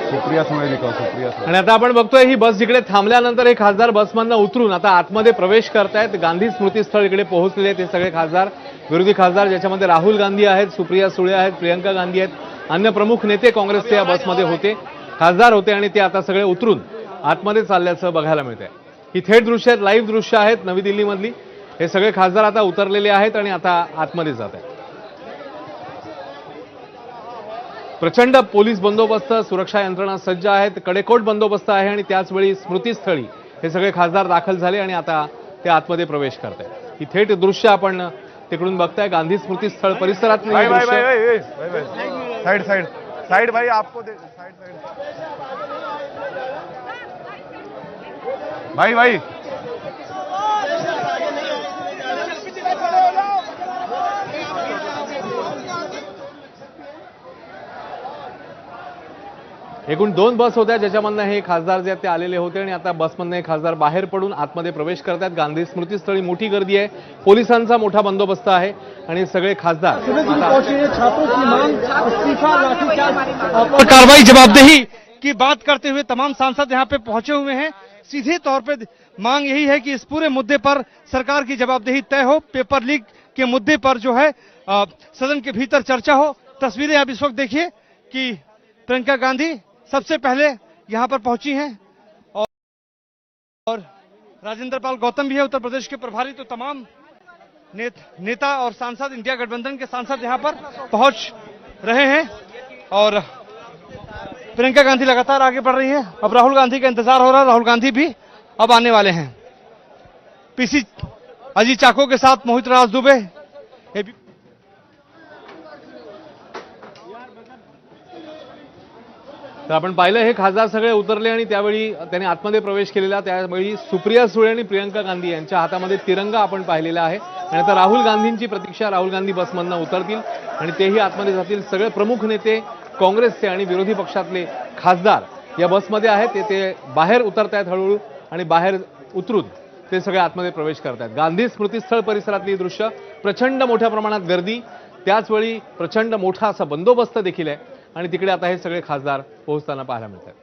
सुप्रिया सुळे लिखा, सुप्रिया सुळे। आणि आता आपण बघतोय ही बस जिकडे थांबल्यानंतर हे खासदार बसमधनं उतरून आता आतमध्ये प्रवेश करतायत। गांधी स्मृतीस्थळ इकडे पोहोचलेले आहेत हे सगळे खासदार, विरोधी खासदार, ज्याच्यामध्ये राहुल गांधी आहेत, सुप्रिया सुळे आहेत, प्रियंका गांधी आहेत, अन्य प्रमुख नेते काँग्रेसचे या बसमध्ये होते, खासदार होते आणि ते आता सगळे उतरून आतमध्ये चालल्याचं बघायला मिळतंय। ही थेट दृश्य आहेत, लाईव्ह दृश्य आहेत नवी दिल्लीमधली। हे सगळे खासदार आता उतरलेले आहेत आणि आता आतमध्ये जात आहेत। प्रचंड पोलीस बंदोबस्त, सुरक्षा यंत्रणा सज्ज आहेत, कडेकोट बंदोबस्त आहे आणि त्याचवेळी स्मृतीस्थळी हे सगळे खासदार दाखल झाले आणि आता ते आतमध्ये प्रवेश करत आहेत। ही थेट दृश्य आपण तिकडून बघताय, गांधी स्मृतीस्थळ परिसरात। साइड साइड साइड भाई, आपको साइड साइड भाई भाई एकूण 2 बस होत्या ज्याच्यामधनं हे खासदार जे आहेत ते आलेले होते आणि आता बसमधनं हे खासदार बाहेर पडून आतमध्ये प्रवेश करतात। गांधी स्मृतीस्थळी मोठी गर्दी आहे, पोलिसांचा मोठा बंदोबस्त आहे आणि सगळे खासदार कार्रवाई जवाबदेही की बात करते हुए तमाम सांसद यहाँ पे पहुंचे हुए हैं। सीधे तौर पे मांग यही है कि इस पूरे मुद्दे पर सरकार की जवाबदेही तय हो, पेपर लीक के मुद्दे पर जो है सदन के भीतर चर्चा हो। तस्वीरें आप इस वक्त देखिए कि प्रियंका गांधी सबसे पहले यहां पर पहुंची हैं और राजेंद्र पाल गौतम भी है उत्तर प्रदेश के प्रभारी। तो तमाम नेता और सांसद, इंडिया गठबंधन के सांसद यहां पर पहुंच रहे हैं और प्रियंका गांधी लगातार आगे बढ़ रही है। अब राहुल गांधी का इंतजार हो रहा है, राहुल गांधी भी अब आने वाले हैं। पीसी अजीत चाको के साथ मोहित राज दुबे। तर आपण पाहिलं हे खासदार सगळे उतरले आणि त्यावेळी त्यांनी आतमध्ये प्रवेश केलेला, त्यावेळी सुप्रिया सुळे आणि प्रियंका गांधी यांच्या हातामध्ये तिरंगा आपण पाहिलेला आहे। आणि आता राहुल गांधींची प्रतीक्षा, राहुल गांधी बसमधनं उतरतील आणि तेही आतमध्ये जातील। सगळे प्रमुख नेते काँग्रेसचे आणि विरोधी पक्षातले खासदार या बसमध्ये आहेत, ते बाहेर उतरतायत हळूहळू आणि बाहेर उतरून ते सगळे आतमध्ये प्रवेश करतायत। गांधी स्मृतीस्थळ परिसरातली दृश्य, प्रचंड मोठ्या प्रमाणात गर्दी, त्याचवेळी प्रचंड मोठा असा बंदोबस्त देखील आहे आणि तिकडे आता हे सगळे खासदार पोहोचताना पाहायला मिळतात।